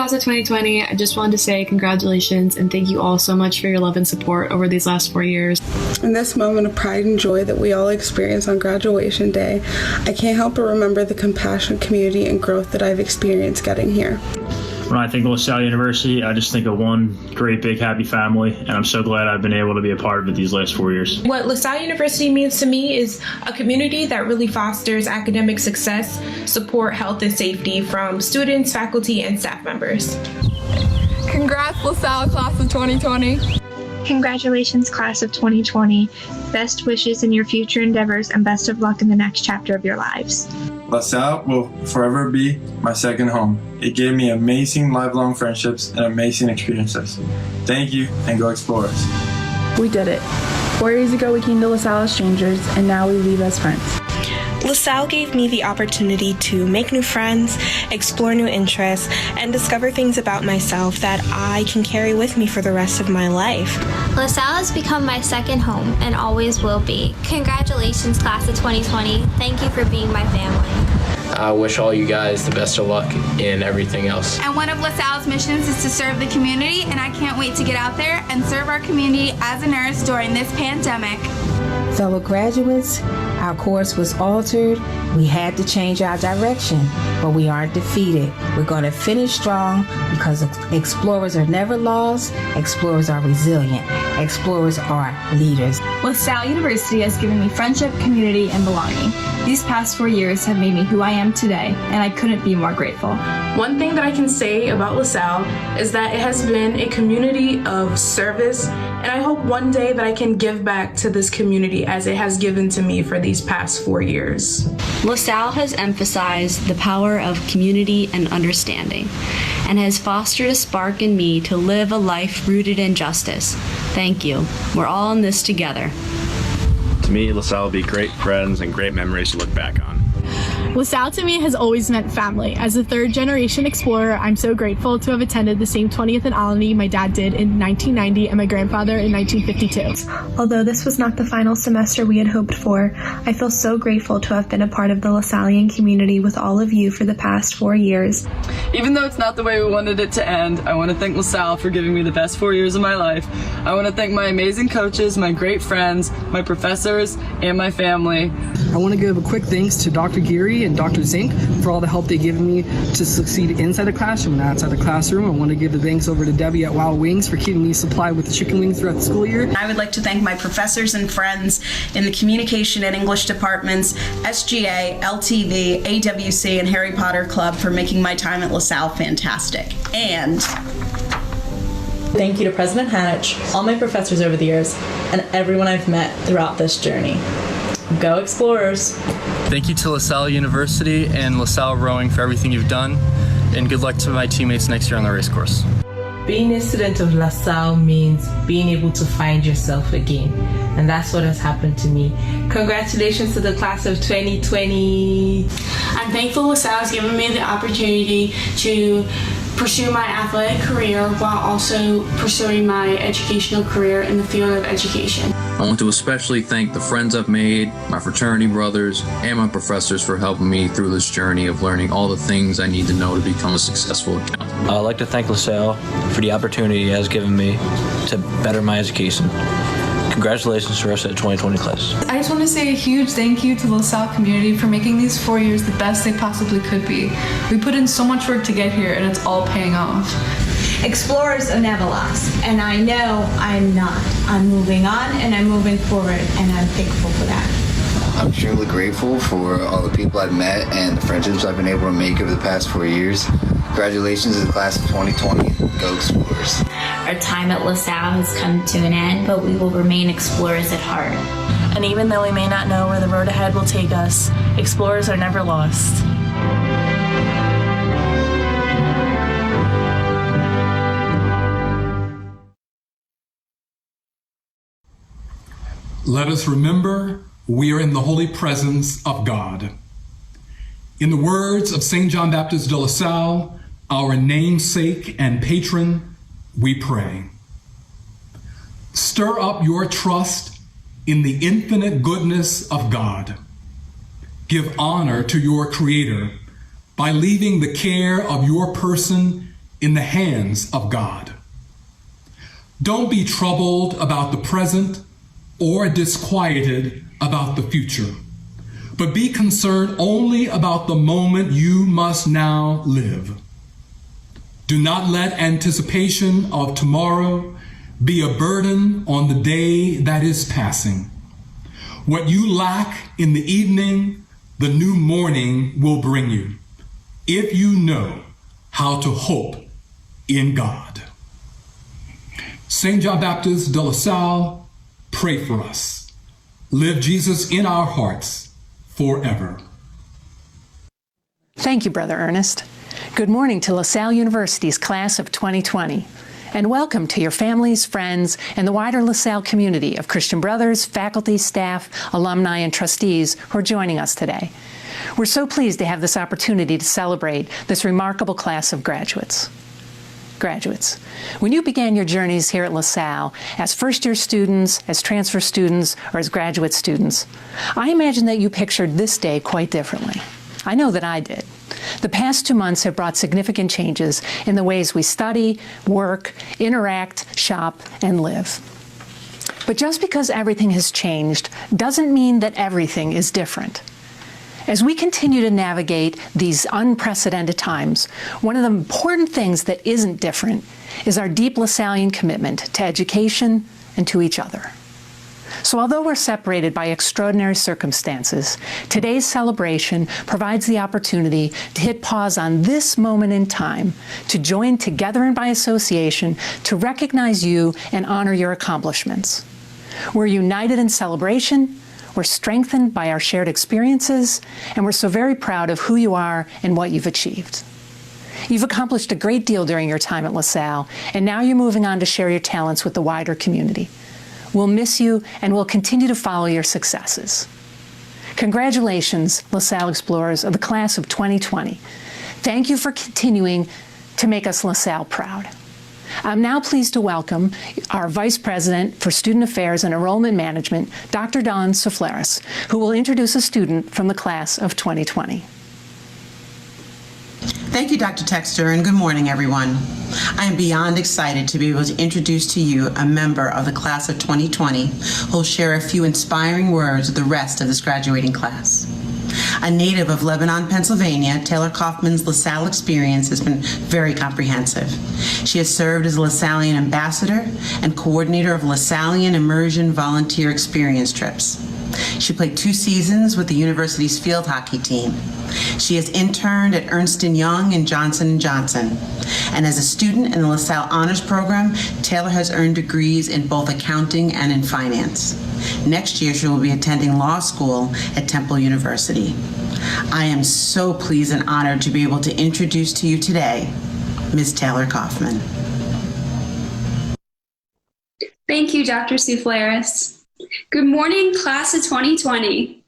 class of 2020. I just wanted to say congratulations and thank you all so much for your love and support over these last 4 years. In this moment of pride and joy that we all experience on graduation day, I can't help but remember the compassion, community, and growth that I've experienced getting here. When I think of LaSalle University, I just think of one great big happy family, and I'm so glad I've been able to be a part of it these last 4 years. What LaSalle University means to me is a community that really fosters academic success, support health and safety from students, faculty, and staff members. Congrats, LaSalle class of 2020. Congratulations, class of 2020. Best wishes in your future endeavors and best of luck in the next chapter of your lives. LaSalle will forever be my second home. It gave me amazing lifelong friendships and amazing experiences. Thank you, and go Explorers. We did it. 4 years ago we came to LaSalle as strangers, and now we leave as friends. LaSalle gave me the opportunity to make new friends, explore new interests, and discover things about myself that I can carry with me for the rest of my life. LaSalle has become my second home and always will be. Congratulations, class of 2020. Thank you for being my family. I wish all you guys the best of luck in everything else. And one of LaSalle's missions is to serve the community, and I can't wait to get out there and serve our community as a nurse during this pandemic. Fellow graduates, our course was altered. We had to change our direction, but we aren't defeated. We're going to finish strong because explorers are never lost. Explorers are resilient. Explorers are leaders. LaSalle University has given me friendship, community, and belonging. These past 4 years have made me who I am today, and I couldn't be more grateful. One thing that I can say about LaSalle is that it has been a community of service, and I hope one day that I can give back to this community as it has given to me for these past 4 years. LaSalle has emphasized the power of community and understanding, and has fostered a spark in me to live a life rooted in justice. Thank you. We're all in this together. To me, LaSalle will be great friends and great memories to look back on. LaSalle to me has always meant family. As a third-generation explorer, I'm so grateful to have attended the same 20th anniversary my dad did in 1990 and my grandfather in 1952. Although this was not the final semester we had hoped for, I feel so grateful to have been a part of the LaSallian community with all of you for the past 4 years. Even though it's not the way we wanted it to end, I want to thank LaSalle for giving me the best 4 years of my life. I want to thank my amazing coaches, my great friends, my professors, and my family. I want to give a quick thanks to Dr. Geary and Dr. Zink for all the help they've given me to succeed inside the classroom and outside the classroom. I want to give the thanks over to Debbie at Wild Wings for keeping me supplied with chicken wings throughout the school year. I would like to thank my professors and friends in the communication and English departments, SGA, LTV, AWC, and Harry Potter Club for making my time at LaSalle fantastic. And thank you to President Hanich, all my professors over the years, and everyone I've met throughout this journey. Go Explorers! Thank you to LaSalle University and LaSalle Rowing for everything you've done, and good luck to my teammates next year on the race course. Being a student of LaSalle means being able to find yourself again, and that's what has happened to me. Congratulations to the class of 2020. I'm thankful LaSalle has given me the opportunity to pursue my athletic career while also pursuing my educational career in the field of education. I want to especially thank the friends I've made, my fraternity brothers, and my professors for helping me through this journey of learning all the things I need to know to become a successful accountant. I'd like to thank LaSalle for the opportunity it has given me to better my education. Congratulations to the rest of the 2020 class. I just want to say a huge thank you to the LaSalle community for making these 4 years the best they possibly could be. We put in so much work to get here, and it's all paying off. Explorers are never lost, and I know I'm not. I'm moving on, and I'm moving forward, and I'm thankful for that. I'm extremely grateful for all the people I've met and the friendships I've been able to make over the past 4 years. Congratulations to the class of 2020. Go Explorers. Our time at LaSalle has come to an end, but we will remain explorers at heart. And even though we may not know where the road ahead will take us, explorers are never lost. Let us remember we are in the holy presence of God. In the words of St. John Baptist de LaSalle, our namesake and patron, we pray. Stir up your trust in the infinite goodness of God. Give honor to your Creator by leaving the care of your person in the hands of God. Don't be troubled about the present or disquieted about the future, but be concerned only about the moment you must now live. Do not let anticipation of tomorrow be a burden on the day that is passing. What you lack in the evening, the new morning will bring you, if you know how to hope in God. St. John Baptist de LaSalle, pray for us. Live Jesus in our hearts forever. Thank you, Brother Ernest. Good morning to LaSalle University's class of 2020, and welcome to your families, friends, and the wider LaSalle community of Christian brothers, faculty, staff, alumni, and trustees who are joining us today. We're so pleased to have this opportunity to celebrate this remarkable class of graduates. Graduates, when you began your journeys here at LaSalle as first-year students, as transfer students, or as graduate students, I imagine that you pictured this day quite differently. I know that I did. The past 2 months have brought significant changes in the ways we study, work, interact, shop, and live. But just because everything has changed doesn't mean that everything is different. As we continue to navigate these unprecedented times, one of the important things that isn't different is our deep LaSallian commitment to education and to each other. So although we're separated by extraordinary circumstances, today's celebration provides the opportunity to hit pause on this moment in time, to join together and by association to recognize you and honor your accomplishments. We're united in celebration, we're strengthened by our shared experiences, and we're so very proud of who you are and what you've achieved. You've accomplished a great deal during your time at LaSalle, and now you're moving on to share your talents with the wider community. We'll miss you, and we'll continue to follow your successes. Congratulations, LaSalle Explorers of the class of 2020. Thank you for continuing to make us LaSalle proud. I'm now pleased to welcome our Vice President for Student Affairs and Enrollment Management, Dr. Dawn Souffleris, who will introduce a student from the class of 2020. Thank you, Dr. Texter, and good morning, everyone. I am beyond excited to be able to introduce to you a member of the class of 2020 who will share a few inspiring words with the rest of this graduating class. A native of Lebanon, Pennsylvania, Taylor Kaufman's LaSalle experience has been very comprehensive. She has served as a LaSallian ambassador and coordinator of LaSallian immersion volunteer experience trips. She played 2 seasons with the university's field hockey team. She has interned at Ernst & Young and Johnson & Johnson. And as a student in the LaSalle Honors Program, Taylor has earned degrees in both accounting and in finance. Next year, she will be attending law school at Temple University. I am so pleased and honored to be able to introduce to you today Ms. Taylor Kaufman. Thank you, Dr. Souffleris. Good morning, class of 2020.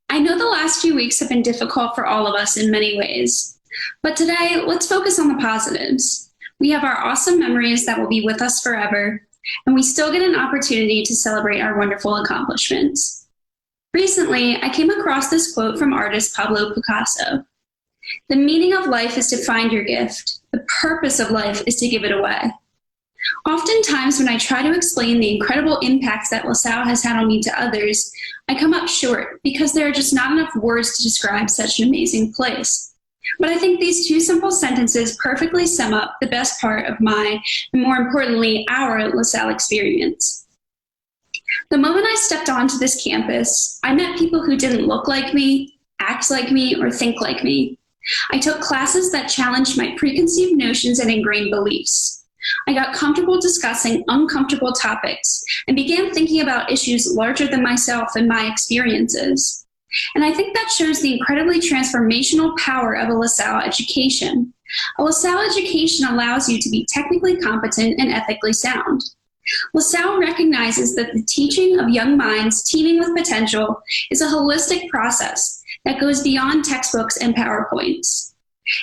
I know the last few weeks have been difficult for all of us in many ways, but today let's focus on the positives. We have our awesome memories that will be with us forever, and we still get an opportunity to celebrate our wonderful accomplishments. Recently, I came across this quote from artist Pablo Picasso. "The meaning of life is to find your gift. The purpose of life is to give it away." Oftentimes, when I try to explain the incredible impacts that LaSalle has had on me to others, I come up short because there are just not enough words to describe such an amazing place. But I think these 2 simple sentences perfectly sum up the best part of my, and more importantly, our LaSalle experience. The moment I stepped onto this campus, I met people who didn't look like me, act like me, or think like me. I took classes that challenged my preconceived notions and ingrained beliefs. I got comfortable discussing uncomfortable topics and began thinking about issues larger than myself and my experiences. And I think that shows the incredibly transformational power of a LaSalle education. A LaSalle education allows you to be technically competent and ethically sound. LaSalle recognizes that the teaching of young minds teeming with potential is a holistic process that goes beyond textbooks and PowerPoints.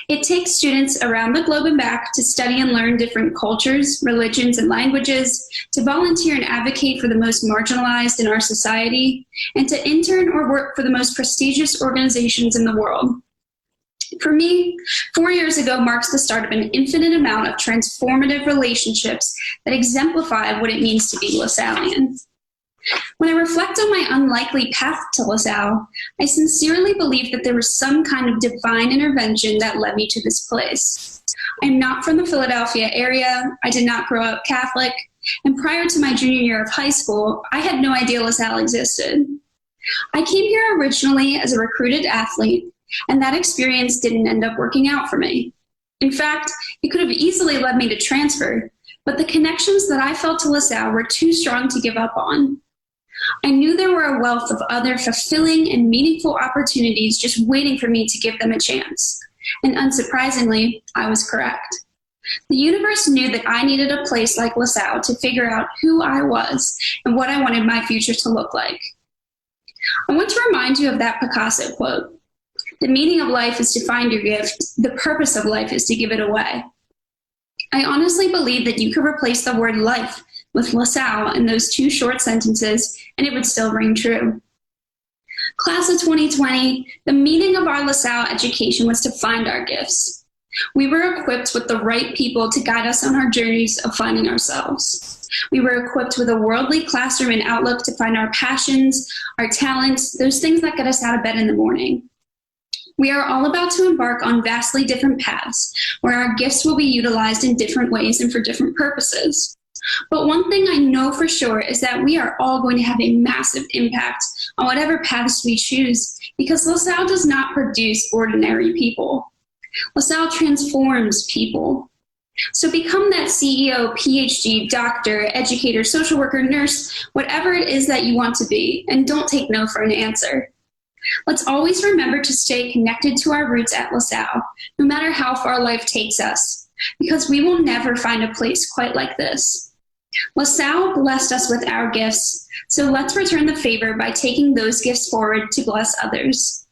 It takes students around the globe and back to study and learn different cultures, religions, and languages, to volunteer and advocate for the most marginalized in our society, and to intern or work for the most prestigious organizations in the world. For me, 4 years ago marks the start of an infinite amount of transformative relationships that exemplify what it means to be LaSallian. When I reflect on my unlikely path to LaSalle, I sincerely believe that there was some kind of divine intervention that led me to this place. I am not from the Philadelphia area. I did not grow up Catholic. And prior to my junior year of high school, I had no idea LaSalle existed. I came here originally as a recruited athlete, and that experience didn't end up working out for me. In fact, it could have easily led me to transfer, but the connections that I felt to LaSalle were too strong to give up on. I knew there were a wealth of other fulfilling and meaningful opportunities just waiting for me to give them a chance. And unsurprisingly, I was correct. The universe knew that I needed a place like LaSalle to figure out who I was and what I wanted my future to look like. I want to remind you of that Picasso quote. The meaning of life is to find your gift. The purpose of life is to give it away. I honestly believe that you could replace the word life with LaSalle in those two short sentences, and it would still ring true. Class of 2020, the meaning of our LaSalle education was to find our gifts. We were equipped with the right people to guide us on our journeys of finding ourselves. We were equipped with a worldly classroom and outlook to find our passions, our talents, those things that get us out of bed in the morning. We are all about to embark on vastly different paths, where our gifts will be utilized in different ways and for different purposes. But one thing I know for sure is that we are all going to have a massive impact on whatever paths we choose, because LaSalle does not produce ordinary people. LaSalle transforms people. So become that CEO, PhD, doctor, educator, social worker, nurse, whatever it is that you want to be, and don't take no for an answer. Let's always remember to stay connected to our roots at LaSalle, no matter how far life takes us, because we will never find a place quite like this. LaSalle blessed us with our gifts, so let's return the favor by taking those gifts forward to bless others.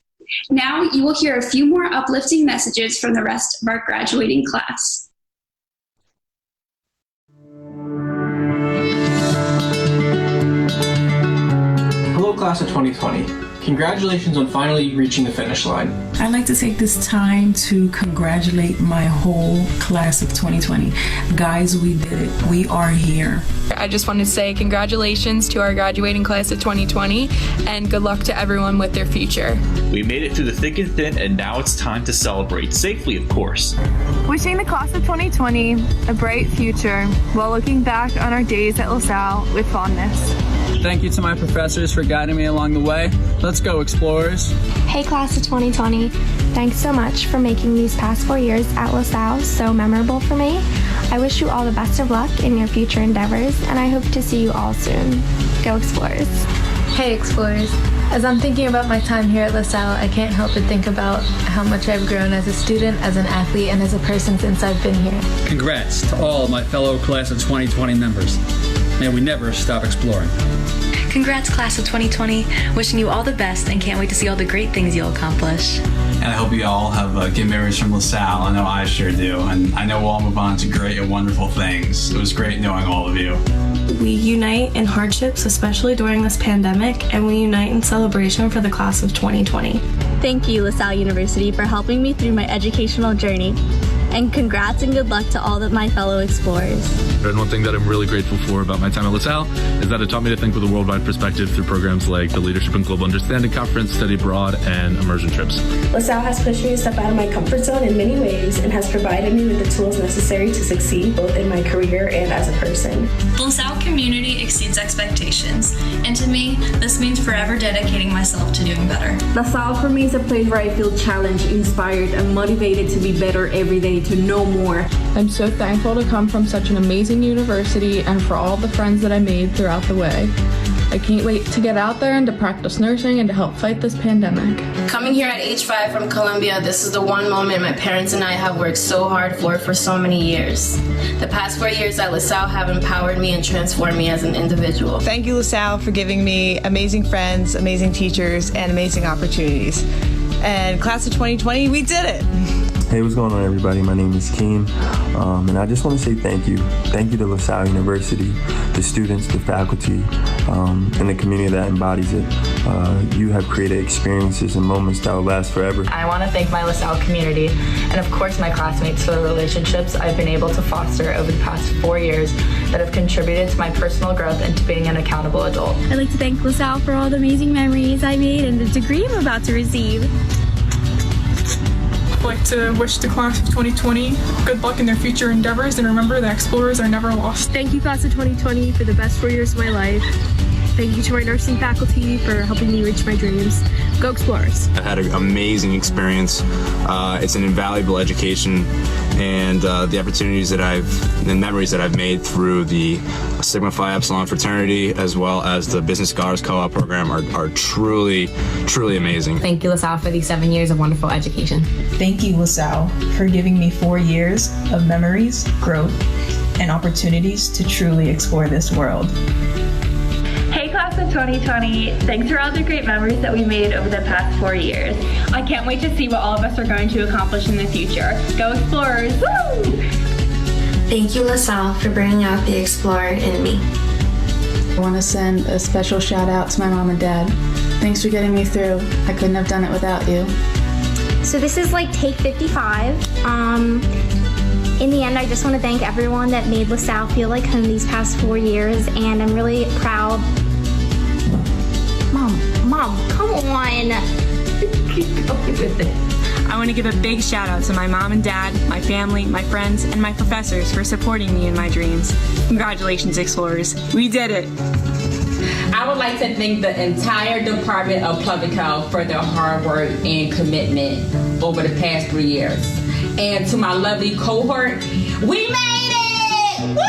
Now you will hear a few more uplifting messages from the rest of our graduating class. Hello, class of 2020. Congratulations on finally reaching the finish line. I'd like to take this time to congratulate my whole class of 2020. Guys, we did it. We are here. I just want to say congratulations to our graduating class of 2020 and good luck to everyone with their future. We made it through the thick and thin, and now it's time to celebrate, safely of course. Wishing the class of 2020 a bright future while looking back on our days at LaSalle with fondness. Thank you to my professors for guiding me along the way. Let's go, explorers. Hey, class of 2020. Thanks so much for making these past 4 years at LaSalle so memorable for me. I wish you all the best of luck in your future endeavors, and I hope to see you all soon. Go, explorers. Hey, explorers. As I'm thinking about my time here at LaSalle, I can't help but think about how much I've grown as a student, as an athlete, and as a person since I've been here. Congrats to all my fellow class of 2020 members. May we never stop exploring. Congrats, class of 2020. Wishing you all the best and can't wait to see all the great things you'll accomplish. And I hope you all have good memories from LaSalle. I know I sure do. And I know we'll all move on to great and wonderful things. It was great knowing all of you. We unite in hardships, especially during this pandemic, and we unite in celebration for the class of 2020. Thank you, LaSalle University, for helping me through my educational journey. And congrats and good luck to all of my fellow explorers. And one thing that I'm really grateful for about my time at LaSalle is that it taught me to think with a worldwide perspective through programs like the Leadership and Global Understanding Conference, Study Abroad, and immersion trips. LaSalle has pushed me to step out of my comfort zone in many ways and has provided me with the tools necessary to succeed both in my career and as a person. The LaSalle community exceeds expectations, and to me, this means forever dedicating myself to doing better. LaSalle for me is a place where I feel challenged, inspired, and motivated to be better every day, to know more. I'm so thankful to come from such an amazing university and for all the friends that I made throughout the way. I can't wait to get out there and to practice nursing and to help fight this pandemic. Coming here at age 5 from Columbia, this is the one moment my parents and I have worked so hard for so many years. The past 4 years at LaSalle have empowered me and transformed me as an individual. Thank you, LaSalle, for giving me amazing friends, amazing teachers, and amazing opportunities. And class of 2020, we did it! Hey, what's going on, everybody? My name is Keem, and I just want to say thank you. Thank you to LaSalle University, the students, the faculty, and the community that embodies it. You have created experiences and moments that will last forever. I want to thank my LaSalle community and, of course, my classmates for the relationships I've been able to foster over the past 4 years that have contributed to my personal growth and to being an accountable adult. I'd like to thank LaSalle for all the amazing memories I made and the degree I'm about to receive. I'd like to wish the class of 2020 good luck in their future endeavors, and remember that explorers are never lost. Thank you, class of 2020, for the best 4 years of my life. Thank you to my nursing faculty for helping me reach my dreams. Go Explorers. I had an amazing experience. It's an invaluable education, and the opportunities that the memories that I've made through the Sigma Phi Epsilon fraternity, as well as the Business Scholars Co-op program, are truly, truly amazing. Thank you, LaSalle, for these 7 years of wonderful education. Thank you, LaSalle, for giving me 4 years of memories, growth, and opportunities to truly explore this world. Hey, class of 2020, thanks for all the great memories that we made over the past 4 years. I can't wait to see what all of us are going to accomplish in the future. Go Explorers! Woo! Thank you, LaSalle, for bringing out the explorer in me. I want to send a special shout out to my mom and dad. Thanks for getting me through. I couldn't have done it without you. So this is like take 55. In the end, I just want to thank everyone that made LaSalle feel like home these past 4 years, and I'm really proud. Mom, come on. Keep going with it. I want to give a big shout out to my mom and dad, my family, my friends, and my professors for supporting me in my dreams. Congratulations, Explorers. We did it. I would like to thank the entire Department of Public Health for their hard work and commitment over the past 3 years. And to my lovely cohort, we made it! Woo!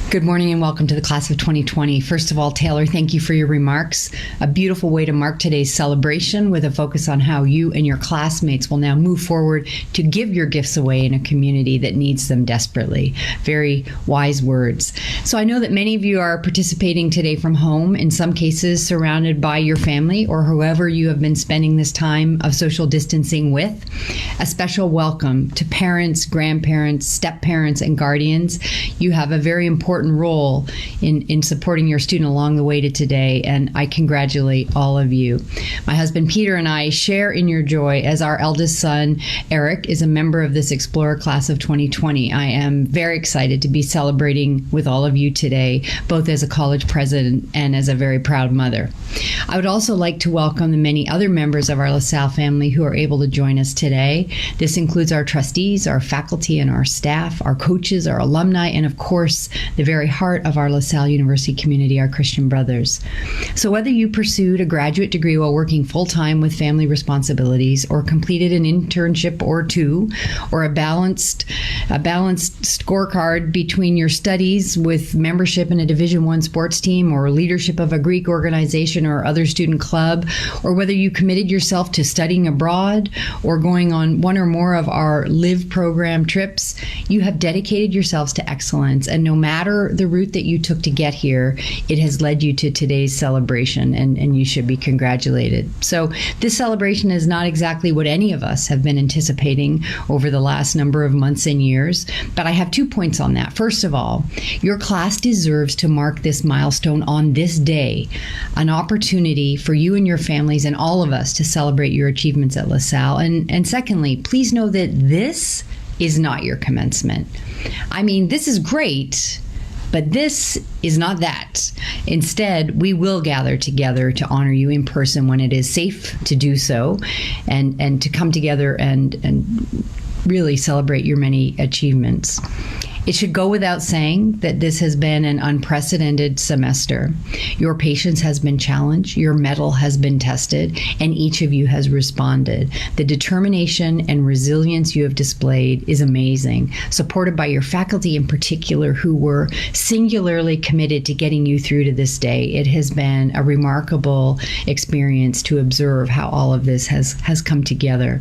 Good morning and welcome to the class of 2020. First of all, Taylor, thank you for your remarks. A beautiful way to mark today's celebration with a focus on how you and your classmates will now move forward to give your gifts away in a community that needs them desperately. Very wise words. So I know that many of you are participating today from home, in some cases surrounded by your family or whoever you have been spending this time of social distancing with. A special welcome to parents, grandparents, step-parents, and guardians. You have a very important role in supporting your student along the way to today, and I congratulate all of you. My husband Peter and I share in your joy as our eldest son Eric is a member of this Explorer class of 2020. I am very excited to be celebrating with all of you today, both as a college president and as a very proud mother. I would also like to welcome the many other members of our LaSalle family who are able to join us today. This includes our trustees, our faculty, and our staff, our coaches, our alumni, and of course, the very heart of our LaSalle University community, our Christian brothers. So whether you pursued a graduate degree while working full-time with family responsibilities, or completed an internship or two, or a balanced scorecard between your studies with membership in a Division I sports team, or leadership of a Greek organization or other student club, or whether you committed yourself to studying abroad or going on one or more of our LIVE program trips, you have dedicated yourselves to excellence, and no matter the route that you took to get here, it has led you to today's celebration, and you should be congratulated. So this celebration is not exactly what any of us have been anticipating over the last number of months and years, but I have 2 points on that. First of all, your class deserves to mark this milestone on this day, an opportunity for you and your families and all of us to celebrate your achievements at LaSalle. And secondly, please know that this is not your commencement. I mean, this is great, but this is not that. Instead, we will gather together to honor you in person when it is safe to do so, and to come together and really celebrate your many achievements. It should go without saying that this has been an unprecedented semester. Your patience has been challenged, your mettle has been tested, and each of you has responded. The determination and resilience you have displayed is amazing, supported by your faculty in particular, who were singularly committed to getting you through to this day. It has been a remarkable experience to observe how all of this has come together.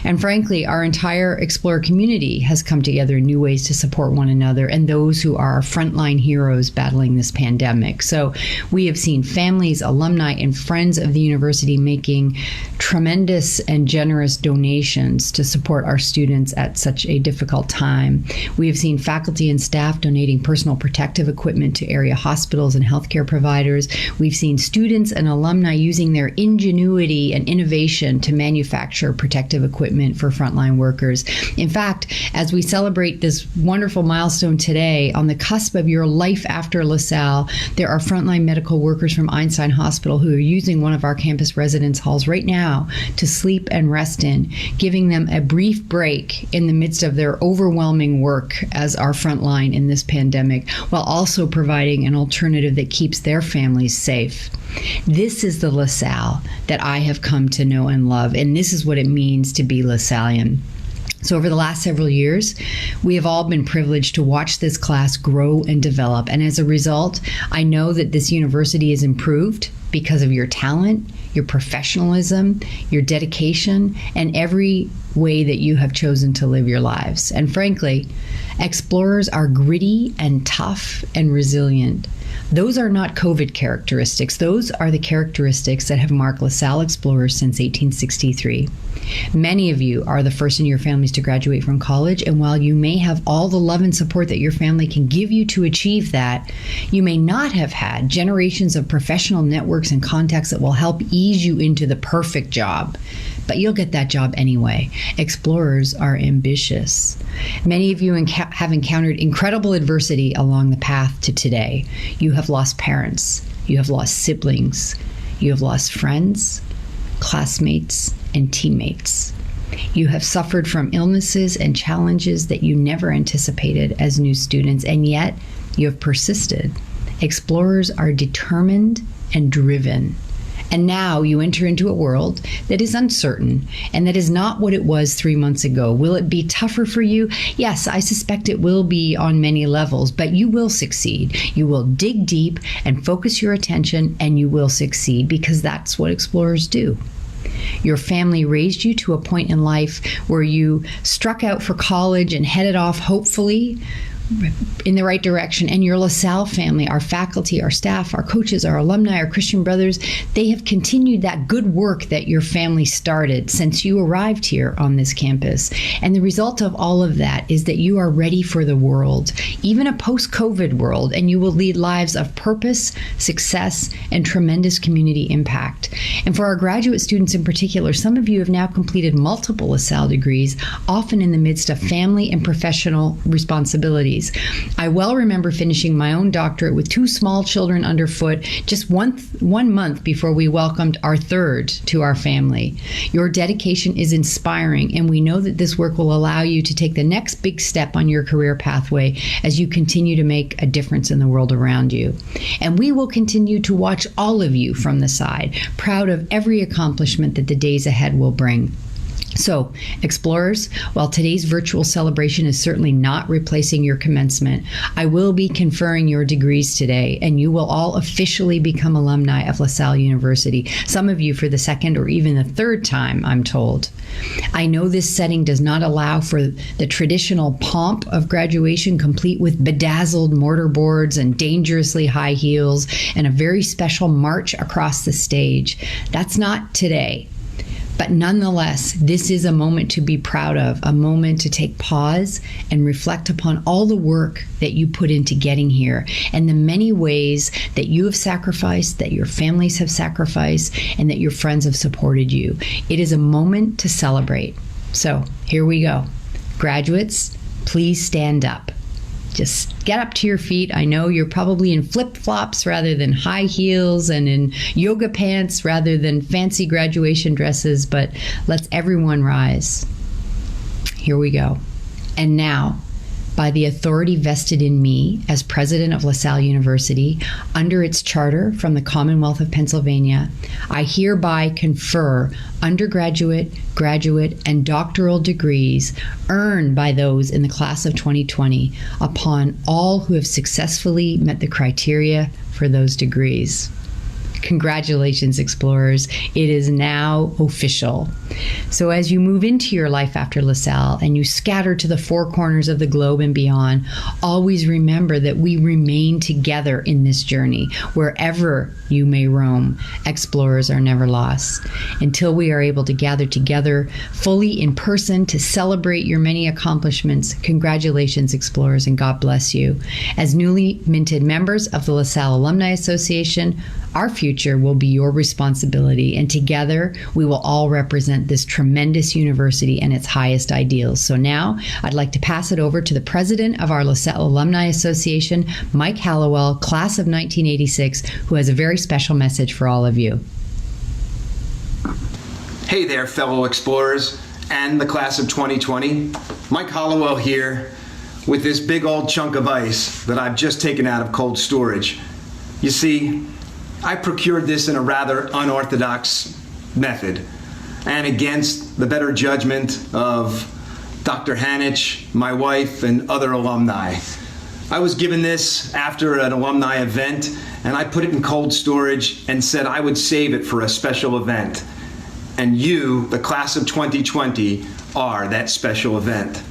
And frankly, our entire Explorer community has come together in new ways to support one another and those who are our frontline heroes battling this pandemic. So we have seen families, alumni, and friends of the university making tremendous and generous donations to support our students at such a difficult time. We have seen faculty and staff donating personal protective equipment to area hospitals and healthcare providers. We've seen students and alumni using their ingenuity and innovation to manufacture protective equipment for frontline workers. In fact, as we celebrate this wonderful milestone today, on the cusp of your life after LaSalle, there are frontline medical workers from Einstein Hospital who are using one of our campus residence halls right now to sleep and rest in, giving them a brief break in the midst of their overwhelming work as our frontline in this pandemic, while also providing an alternative that keeps their families safe. This is the LaSalle that I have come to know and love, and this is what it means to be LaSallian. So over the last several years, we have all been privileged to watch this class grow and develop. And as a result, I know that this university is improved because of your talent, your professionalism, your dedication, and every way that you have chosen to live your lives. And frankly, explorers are gritty and tough and resilient. Those are not COVID characteristics. Those are the characteristics that have marked LaSalle explorers since 1863. Many of you are the first in your families to graduate from college, and while you may have all the love and support that your family can give you to achieve that, you may not have had generations of professional networks and contacts that will help ease you into the perfect job. But you'll get that job anyway. Explorers are ambitious. Many of you have encountered incredible adversity along the path to today. You have lost parents, you have lost siblings, you have lost friends, classmates, and teammates. You have suffered from illnesses and challenges that you never anticipated as new students, and yet you have persisted. Explorers are determined and driven. And now you enter into a world that is uncertain and that is not what it was 3 months ago. Will it be tougher for you? Yes, I suspect it will be on many levels, but you will succeed. You will dig deep and focus your attention, and you will succeed because that's what explorers do. Your family raised you to a point in life where you struck out for college and headed off, hopefully, in the right direction. And your LaSalle family, our faculty, our staff, our coaches, our alumni, our Christian brothers, they have continued that good work that your family started since you arrived here on this campus. And the result of all of that is that you are ready for the world, even a post-COVID world, and you will lead lives of purpose, success, and tremendous community impact. And for our graduate students in particular, some of you have now completed multiple LaSalle degrees, often in the midst of family and professional responsibilities. I well remember finishing my own doctorate with 2 small children underfoot just one month before we welcomed our third to our family. Your dedication is inspiring, and we know that this work will allow you to take the next big step on your career pathway as you continue to make a difference in the world around you. And we will continue to watch all of you from the side, proud of every accomplishment that the days ahead will bring. So, explorers, while today's virtual celebration is certainly not replacing your commencement, I will be conferring your degrees today, and you will all officially become alumni of LaSalle University, some of you for the second or even the third time, I'm told. I know this setting does not allow for the traditional pomp of graduation, complete with bedazzled mortarboards and dangerously high heels and a very special march across the stage. That's not today. But nonetheless, this is a moment to be proud of, a moment to take pause and reflect upon all the work that you put into getting here and the many ways that you have sacrificed, that your families have sacrificed, and that your friends have supported you. It is a moment to celebrate. So here we go. Graduates, please stand up. Just get up to your feet. I know you're probably in flip-flops rather than high heels and in yoga pants rather than fancy graduation dresses, but let's everyone rise. Here we go. And now, by the authority vested in me as president of LaSalle University, under its charter from the Commonwealth of Pennsylvania, I hereby confer undergraduate, graduate, and doctoral degrees earned by those in the class of 2020 upon all who have successfully met the criteria for those degrees. Congratulations, Explorers. It is now official. So as you move into your life after LaSalle and you scatter to the four corners of the globe and beyond, always remember that we remain together in this journey. Wherever you may roam, Explorers are never lost. Until we are able to gather together fully in person to celebrate your many accomplishments, congratulations, Explorers, and God bless you. As newly minted members of the LaSalle Alumni Association, our future will be your responsibility, and together we will all represent this tremendous university and its highest ideals. So now I'd like to pass it over to the president of our LaSalle Alumni Association, Mike Hallowell, class of 1986, who has a very special message for all of you. Hey there, fellow Explorers and the class of 2020. Mike Hallowell here with this big old chunk of ice that I've just taken out of cold storage. You see, I procured this in a rather unorthodox method and against the better judgment of Dr. Hanich, my wife, and other alumni. I was given this after an alumni event, and I put it in cold storage and said I would save it for a special event. And you, the class of 2020, are that special event.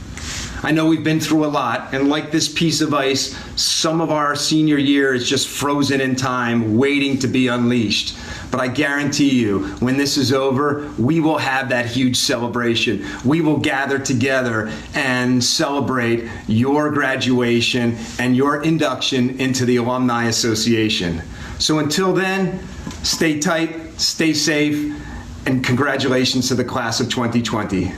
I know we've been through a lot, and like this piece of ice, some of our senior year is just frozen in time, waiting to be unleashed. But I guarantee you, when this is over, we will have that huge celebration. We will gather together and celebrate your graduation and your induction into the Alumni Association. So until then, stay tight, stay safe, and congratulations to the class of 2020.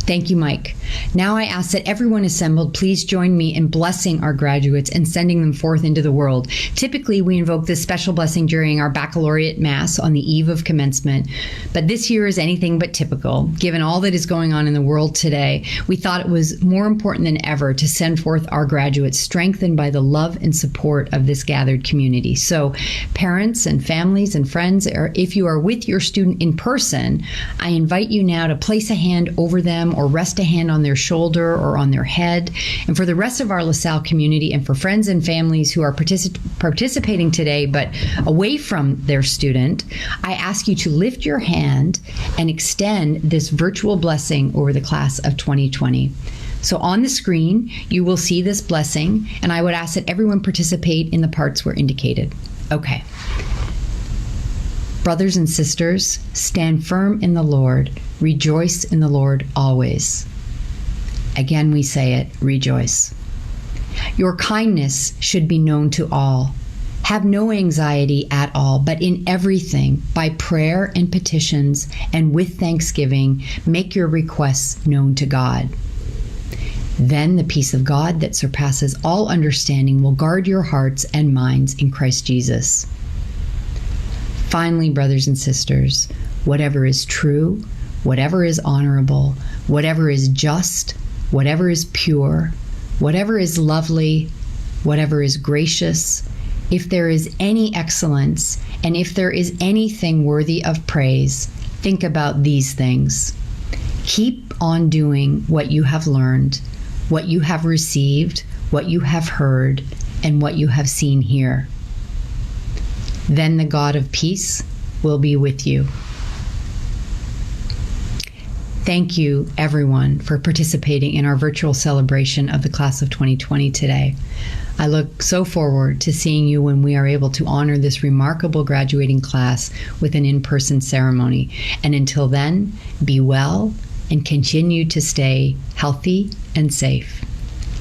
Thank you, Mike. Now I ask that everyone assembled please join me in blessing our graduates and sending them forth into the world. Typically, we invoke this special blessing during our baccalaureate mass on the eve of commencement, but this year is anything but typical. Given all that is going on in the world today, we thought it was more important than ever to send forth our graduates strengthened by the love and support of this gathered community. So parents and families and friends, or if you are with your student in person, I invite you now to place a hand over them or rest a hand on their shoulder or on their head. And for the rest of our LaSalle community and for friends and families who are participating today but away from their student, I ask you to lift your hand and extend this virtual blessing over the class of 2020. So on the screen, you will see this blessing, and I would ask that everyone participate in the parts where indicated. Okay. Brothers and sisters, stand firm in the Lord. Rejoice in the Lord always. Again, we say it, rejoice. Your kindness should be known to all. Have no anxiety at all, but in everything, by prayer and petitions, and with thanksgiving, make your requests known to God. Then the peace of God that surpasses all understanding will guard your hearts and minds in Christ Jesus. Finally, brothers and sisters, whatever is true, whatever is honorable, whatever is just, whatever is pure, whatever is lovely, whatever is gracious, if there is any excellence, and if there is anything worthy of praise, think about these things. Keep on doing what you have learned, what you have received, what you have heard, and what you have seen here. Then the God of peace will be with you. Thank you, everyone, for participating in our virtual celebration of the class of 2020 today. I look so forward to seeing you when we are able to honor this remarkable graduating class with an in-person ceremony. And until then, be well and continue to stay healthy and safe.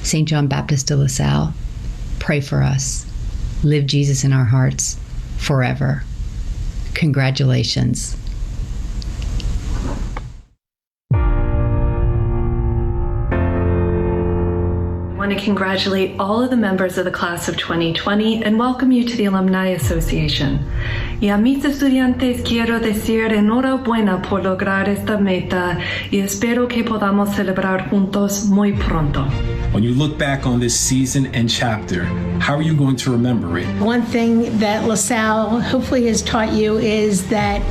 St. John Baptist de LaSalle, pray for us. Live Jesus in our hearts forever. Congratulations. I want to congratulate all of the members of the class of 2020 and welcome you to the Alumni Association. Y a mis estudiantes quiero decir enhorabuena por lograr esta meta y espero que podamos celebrar juntos muy pronto. When you look back on this season and chapter, how are you going to remember it? One thing that LaSalle hopefully has taught you is that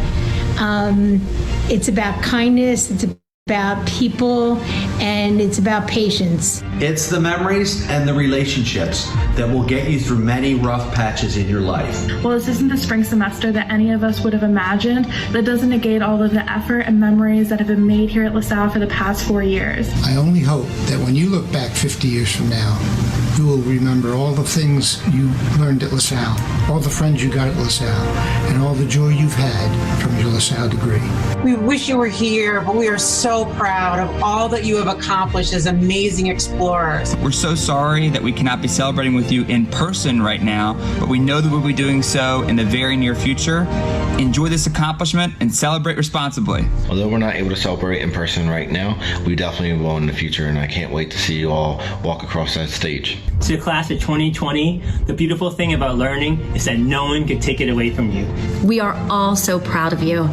it's about kindness, it's about people, and it's about patience. It's the memories and the relationships that will get you through many rough patches in your life. Well, this isn't the spring semester that any of us would have imagined. That doesn't negate all of the effort and memories that have been made here at LaSalle for the past 4 years. I only hope that when you look back 50 years from now, you will remember all the things you learned at LaSalle, all the friends you got at LaSalle, and all the joy you've had from your LaSalle degree. We wish you were here, but we are so proud of all that you have accomplished as amazing explorers. We're so sorry that we cannot be celebrating with you in person right now, but we know that we'll be doing so in the very near future. Enjoy this accomplishment and celebrate responsibly. Although we're not able to celebrate in person right now, we definitely will in the future, and I can't wait to see you all walk across that stage. To the class of 2020, the beautiful thing about learning is that no one can take it away from you. We are all so proud of you,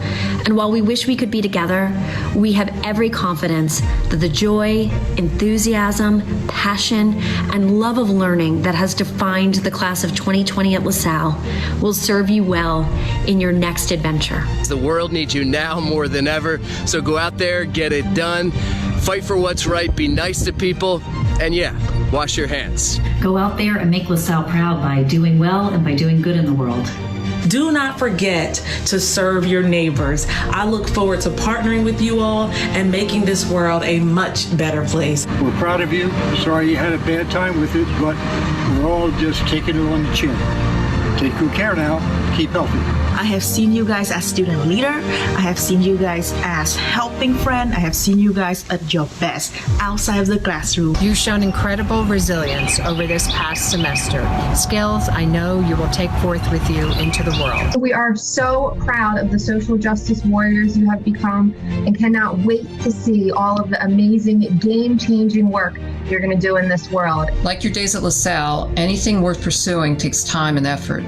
and while we wish we could be together, we have every confidence that the joy, enthusiasm, passion, and love of learning that has defined the class of 2020 at LaSalle will serve you well in your next adventure. The world needs you now more than ever, so go out there, get it done, fight for what's right, be nice to people, and wash your hands. Go out there and make LaSalle proud by doing well and by doing good in the world. Do not forget to serve your neighbors. I look forward to partnering with you all and making this world a much better place. We're proud of you. Sorry you had a bad time with it, but we're all just taking it on the chin. Take good care now. Keep healthy. I have seen you guys as student leader. I have seen you guys as helping friend. I have seen you guys at your best outside of the classroom. You've shown incredible resilience over this past semester. Skills I know you will take forth with you into the world. We are so proud of the social justice warriors you have become and cannot wait to see all of the amazing game-changing work you're going to do in this world. Like your days at LaSalle, anything worth pursuing takes time and effort.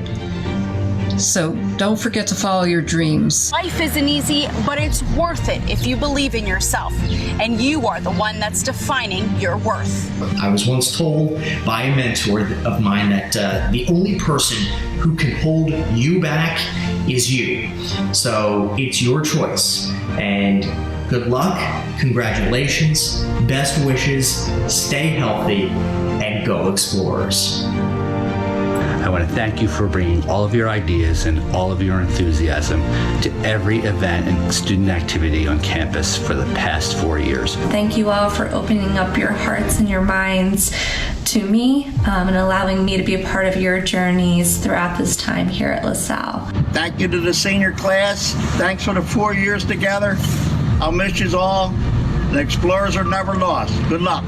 So don't forget to follow your dreams. Life isn't easy, but it's worth it if you believe in yourself. And you are the one that's defining your worth. I was once told by a mentor of mine that the only person who can hold you back is you. So it's your choice. And good luck, congratulations, best wishes, stay healthy, and go Explorers. I want to thank you for bringing all of your ideas and all of your enthusiasm to every event and student activity on campus for the past 4 years. Thank you all for opening up your hearts and your minds to me and allowing me to be a part of your journeys throughout this time here at LaSalle. Thank you to the senior class. Thanks for the 4 years together. I'll miss you all. The Explorers are never lost. Good luck.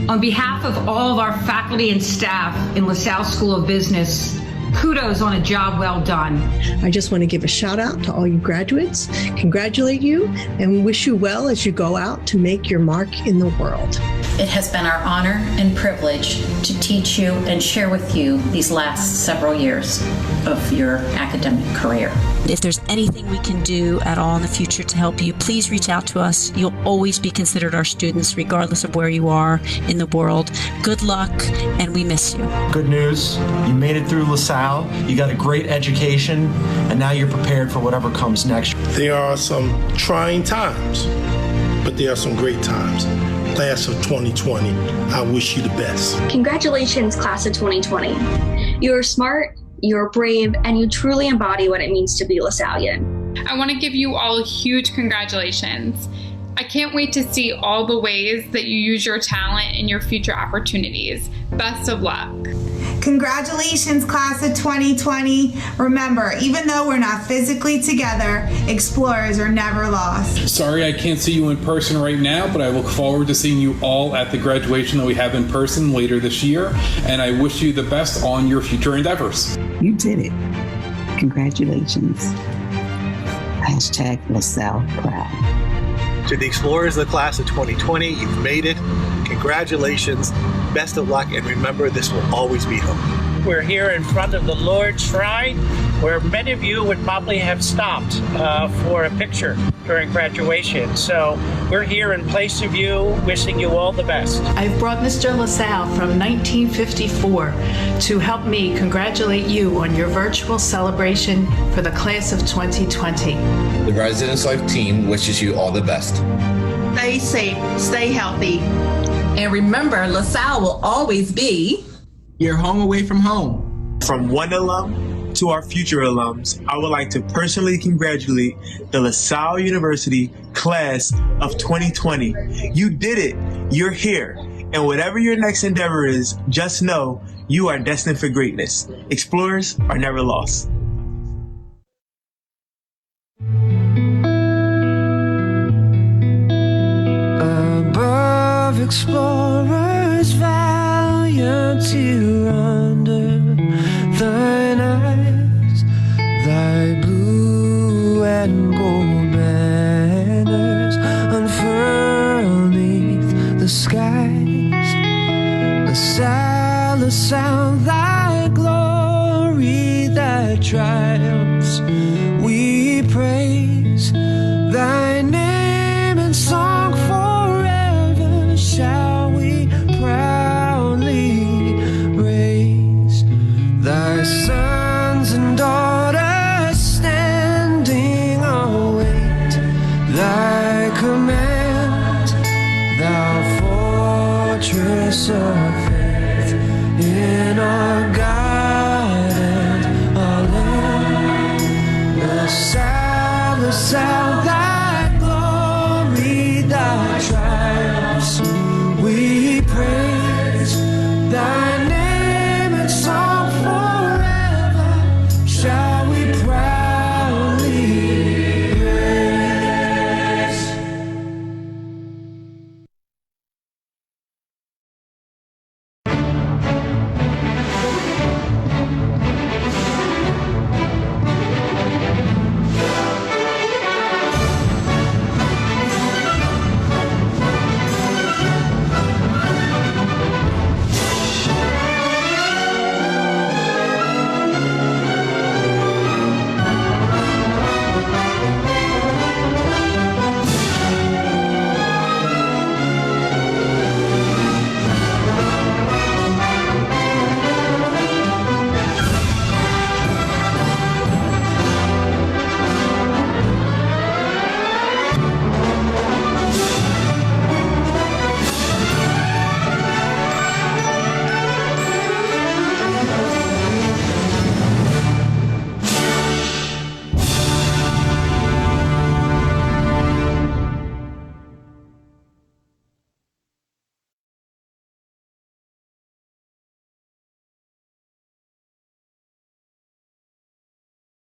On behalf of all of our faculty and staff in LaSalle School of Business, kudos on a job well done. I just want to give a shout out to all you graduates, congratulate you, and wish you well as you go out to make your mark in the world. It has been our honor and privilege to teach you and share with you these last several years of your academic career. If there's anything we can do at all in the future to help you, please reach out to us. You'll always be considered our students, regardless of where you are in the world. Good luck, and we miss you. Good news, you made it through LaSalle, you got a great education, and now you're prepared for whatever comes next. There are some trying times, but there are some great times. Class of 2020, I wish you the best. Congratulations, class of 2020. You're smart, you're brave, and you truly embody what it means to be LaSallian. I want to give you all huge congratulations. I can't wait to see all the ways that you use your talent in your future opportunities. Best of luck. Congratulations, class of 2020. Remember, even though we're not physically together, Explorers are never lost. Sorry I can't see you in person right now, but I look forward to seeing you all at the graduation that we have in person later this year, and I wish you the best on your future endeavors. You did it. Congratulations. Hashtag LaSalle proud. To the Explorers of the class of 2020, you've made it. Congratulations, best of luck, and remember, this will always be home. We're here in front of the Lord's Shrine, where many of you would probably have stopped for a picture during graduation. So we're here in place of you, wishing you all the best. I've brought Mr. LaSalle from 1954 to help me congratulate you on your virtual celebration for the class of 2020. The Residence Life team wishes you all the best. Stay safe, stay healthy. And remember, LaSalle will always be your home away from home. From one alum to our future alums, I would like to personally congratulate the LaSalle University class of 2020. You did it. You're here. And whatever your next endeavor is, just know you are destined for greatness. Explorers are never lost. Above explorers valiant to under thine eyes, thy blue and gold banners unfurl neath the skies. LaSalle, LaSalle, thy glory that triumphs